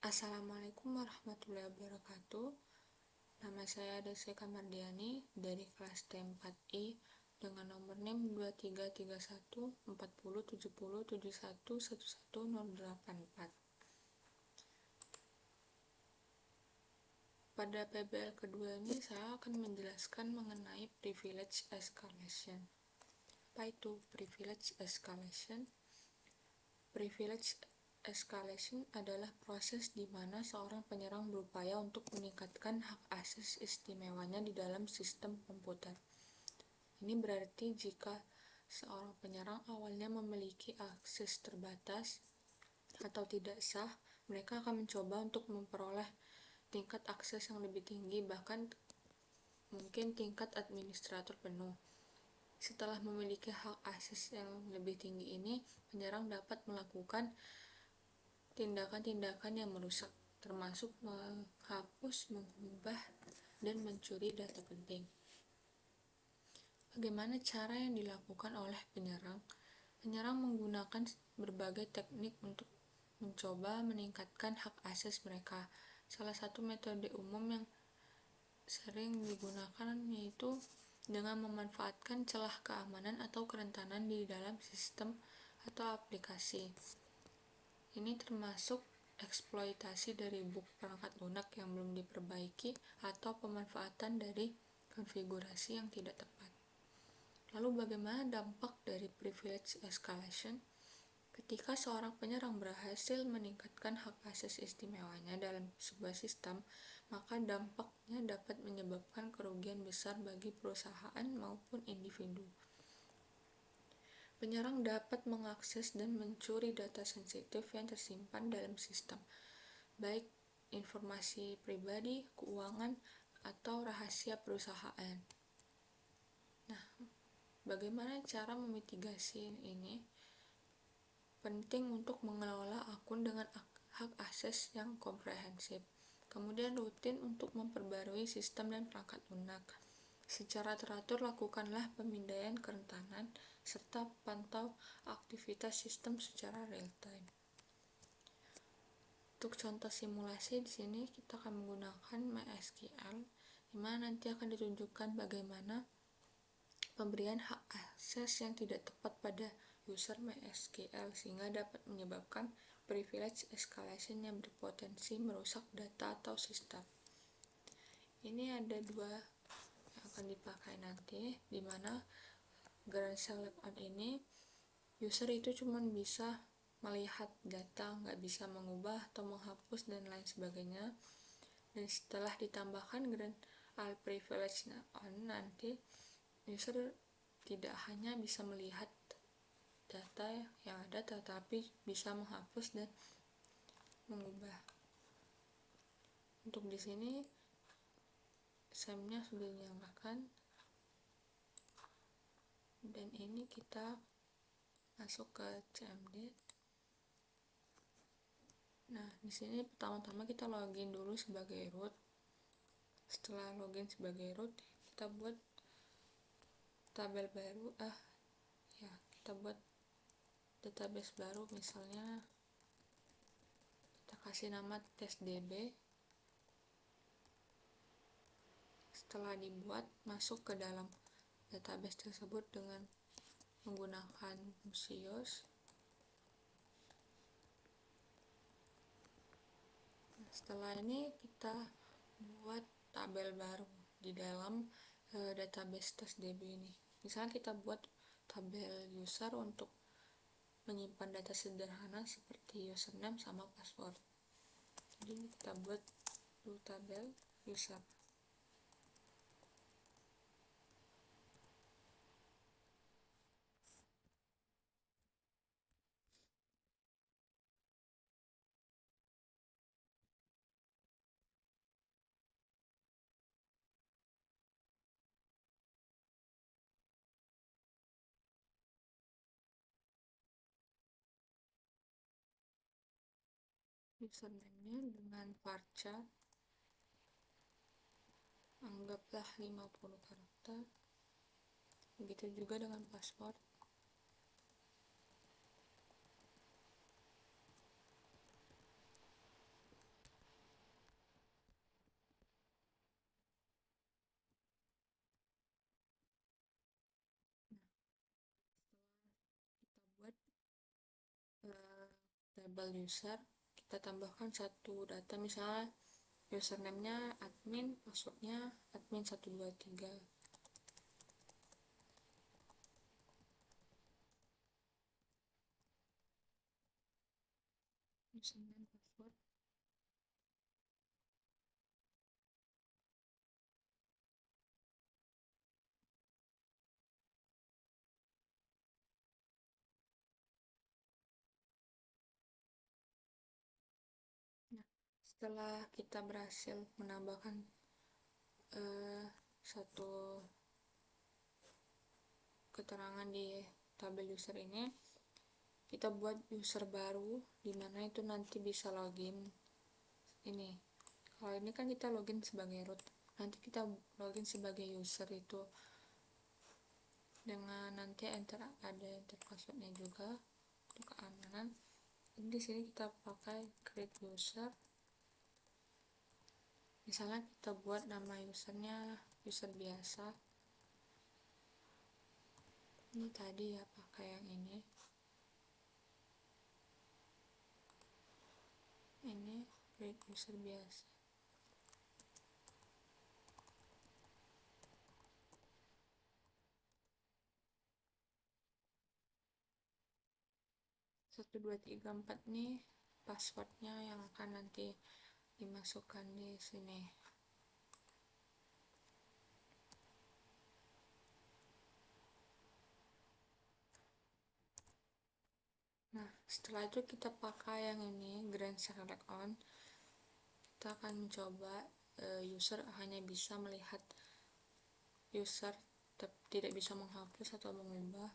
Assalamualaikum warahmatullahi wabarakatuh. Nama saya Desi Kamardiani dari kelas T4I dengan nomor NIM 2331407071111084. Pada PBL kedua ini saya akan menjelaskan mengenai privilege escalation. Apa itu privilege escalation? Privilege escalation adalah proses di mana seorang penyerang berupaya untuk meningkatkan hak akses istimewanya di dalam sistem komputer. Ini berarti jika seorang penyerang awalnya memiliki akses terbatas atau tidak sah, mereka akan mencoba untuk memperoleh tingkat akses yang lebih tinggi, bahkan mungkin tingkat administrator penuh. Setelah memiliki hak akses yang lebih tinggi ini, penyerang dapat melakukan tindakan-tindakan yang merusak, termasuk menghapus, mengubah, dan mencuri data penting. Bagaimana cara yang dilakukan oleh penyerang? Penyerang menggunakan berbagai teknik untuk mencoba meningkatkan hak akses mereka. Salah satu metode umum yang sering digunakan yaitu dengan memanfaatkan celah keamanan atau kerentanan di dalam sistem atau aplikasi. Ini termasuk eksploitasi dari bug perangkat lunak yang belum diperbaiki atau pemanfaatan dari konfigurasi yang tidak tepat. Lalu bagaimana dampak dari privilege escalation? Ketika seorang penyerang berhasil meningkatkan hak akses istimewanya dalam sebuah sistem, maka dampaknya dapat menyebabkan kerugian besar bagi perusahaan maupun individu. Penyerang dapat mengakses dan mencuri data sensitif yang tersimpan dalam sistem, baik informasi pribadi, keuangan, atau rahasia perusahaan. Nah, bagaimana cara memitigasi ini? Penting untuk mengelola akun dengan hak akses yang komprehensif. Kemudian rutin untuk memperbarui sistem dan perangkat lunak. Secara teratur lakukanlah pemindaian kerentanan serta pantau aktivitas sistem secara real time. Untuk contoh simulasi di sini kita akan menggunakan MySQL, di mana nanti akan ditunjukkan bagaimana pemberian hak akses yang tidak tepat pada user MySQL sehingga dapat menyebabkan privilege escalation yang berpotensi merusak data atau sistem. Ini ada dua yang akan dipakai nanti, di mana Grand Select On ini user itu cuma bisa melihat data, nggak bisa mengubah atau menghapus dan lain sebagainya. Dan setelah ditambahkan Grand All Privilege On nanti, user tidak hanya bisa melihat data yang ada, tetapi bisa menghapus dan mengubah. Untuk di sini SAM-nya sudah dinyalakan, dan ini kita masuk ke CMD. Nah, di sini pertama-tama kita login dulu sebagai root. Setelah login sebagai root, kita buat tabel baru. Kita buat database baru, misalnya kita kasih nama testdb. Setelah dibuat, masuk ke dalam database tersebut dengan menggunakan Museos. Setelah ini kita buat tabel baru di dalam database testdb ini. Misalnya kita buat tabel user untuk menyimpan data sederhana seperti username sama password. Jadi kita buat dulu tabel user. Username-nya dengan varchar, anggaplah 50 karakter. Begitu juga dengan password. label user, kita tambahkan satu data, misalnya username-nya admin, password-nya admin 123. Username, password. Nah, setelah kita berhasil menambahkan satu keterangan di tabel user ini, kita buat user baru di mana itu nanti bisa login. Ini kalau ini kan kita login sebagai root, nanti kita login sebagai user itu dengan nanti ada enter passwordnya juga untuk keamanan. Jadi di sini kita pakai create user, misalnya kita buat nama usernya user biasa. Ini tadi ya pakai yang ini create user biasa. Satu dua tiga empat nih passwordnya yang akan nanti dimasukkan di sini. Nah, setelah itu kita pakai yang ini grand select on. Kita akan mencoba user hanya bisa melihat user, tidak bisa menghapus atau mengubah.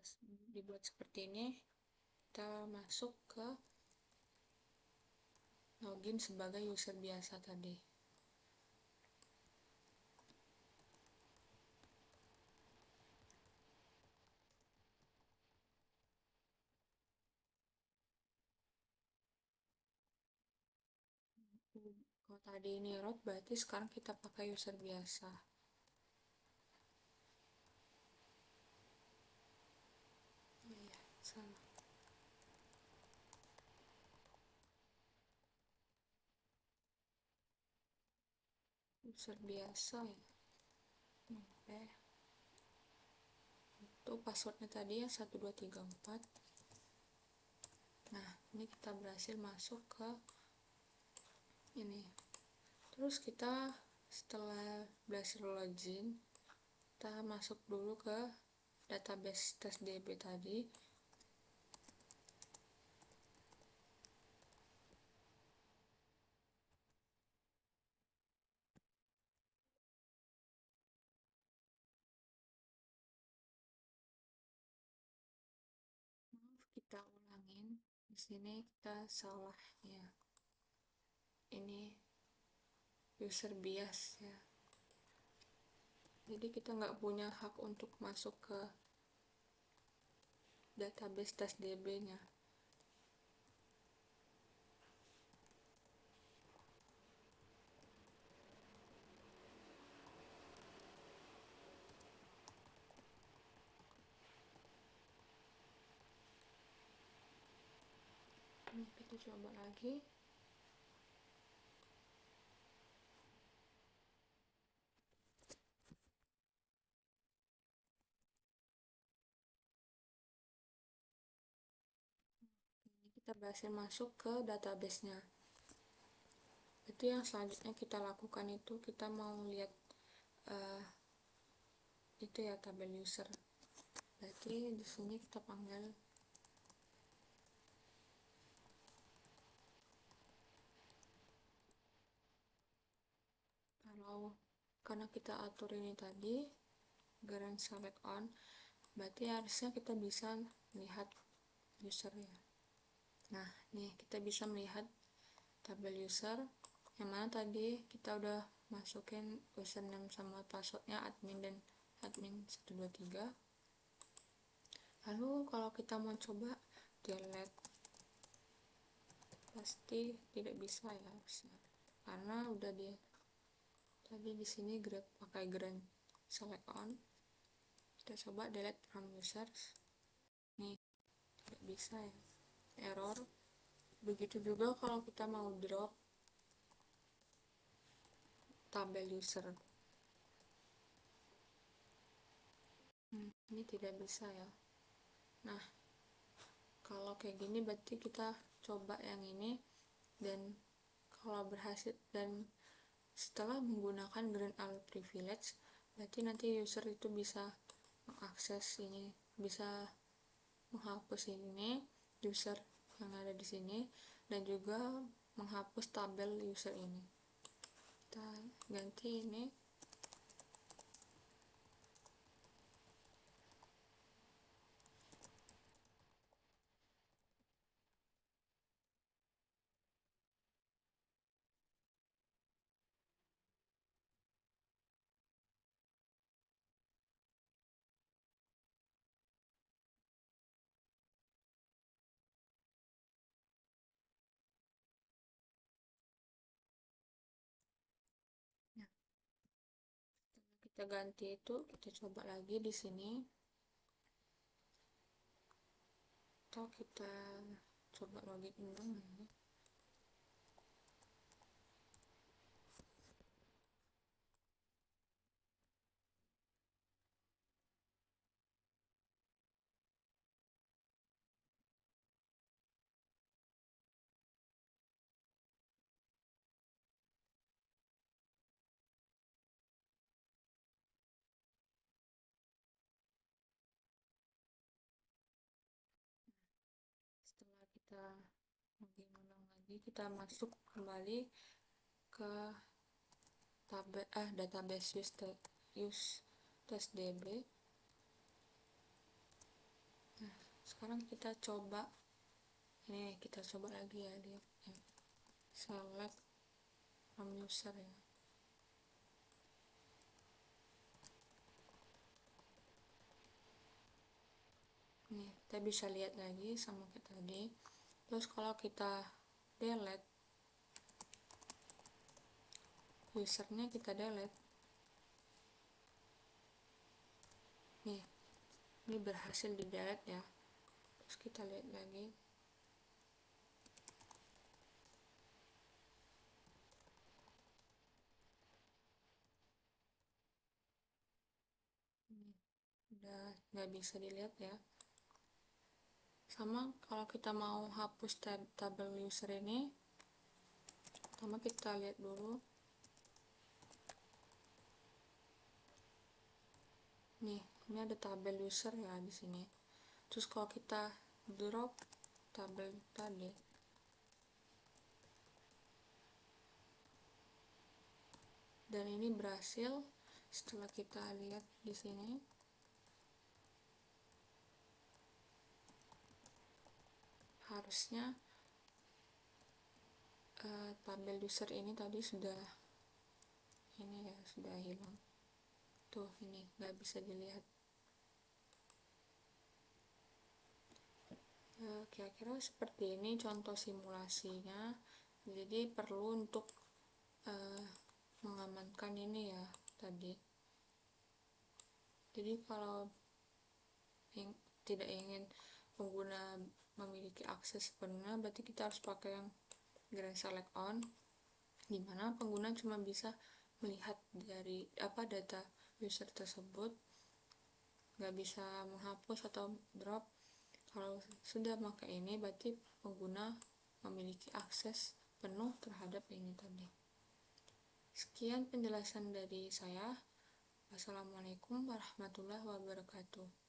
Setelah dibuat seperti ini, kita masuk ke login sebagai user biasa tadi. Kalau tadi ini root, berarti sekarang kita pakai user biasa. Oh iya, salah. User biasa ya. Oke. Itu passwordnya tadi ya 1234. Nah, ini kita berhasil masuk ke ini. Terus kita setelah berhasil login, kita masuk dulu ke database testdb tadi. Maaf, kita ulangin. Di sini kita salah ya. Ini user bias ya. Jadi kita nggak punya hak untuk masuk ke database testdb-nya. Ini kita coba lagi. Ini kita berhasil masuk ke database-nya. Itu yang selanjutnya kita lakukan itu kita mau lihat itu ya tabel user. Berarti di sini kita panggil karena kita atur ini tadi grand select on, berarti harusnya kita bisa melihat usernya. Nah, nih kita bisa melihat tabel user yang mana tadi kita udah masukin username sama passwordnya admin dan admin 123. Lalu kalau kita mau coba delete, pasti tidak bisa ya, karena udah tadi di sini pakai grand select on. Kita coba delete from users, nih tidak bisa ya, error. Begitu juga kalau kita mau drop tabel user, ini tidak bisa ya. Nah, kalau kayak gini berarti kita coba yang ini, dan kalau berhasil dan setelah menggunakan grand alert privilege, berarti nanti user itu bisa mengakses ini, bisa menghapus ini user yang ada di sini, dan juga menghapus tabel user ini. Kita ganti ini. Nah, kita ganti itu, kita coba lagi di sini, atau kita coba login dulu. Setelah kita login ulang lagi, kita masuk kembali ke database use test db. Nah, sekarang kita coba ini, kita coba lagi ya, lihat ya, select from user ya. Nih, kita bisa lihat lagi sama kayak tadi. Terus kalau kita delete usernya, kita delete, nih ini berhasil di delete ya. Terus kita lihat lagi, ini udah nggak bisa dilihat ya. Sama kalau kita mau hapus tabel user ini, pertama kita lihat dulu, nih ini ada tabel user ya di sini. Terus kalau kita drop tabel tadi, dan ini berhasil. Setelah kita lihat di sini, harusnya tabel user ini tadi sudah ini ya, sudah hilang. Tuh, ini nggak bisa dilihat. Kira-kira seperti ini contoh simulasinya. Jadi perlu untuk mengamankan ini ya tadi. Jadi kalau tidak ingin pengguna memiliki akses sepenuhnya, berarti kita harus pakai yang grand select on, dimana pengguna cuma bisa melihat dari data user tersebut, nggak bisa menghapus atau drop. Kalau sudah pakai ini, berarti pengguna memiliki akses penuh terhadap ini tadi. Sekian penjelasan dari saya. Wassalamualaikum warahmatullahi wabarakatuh.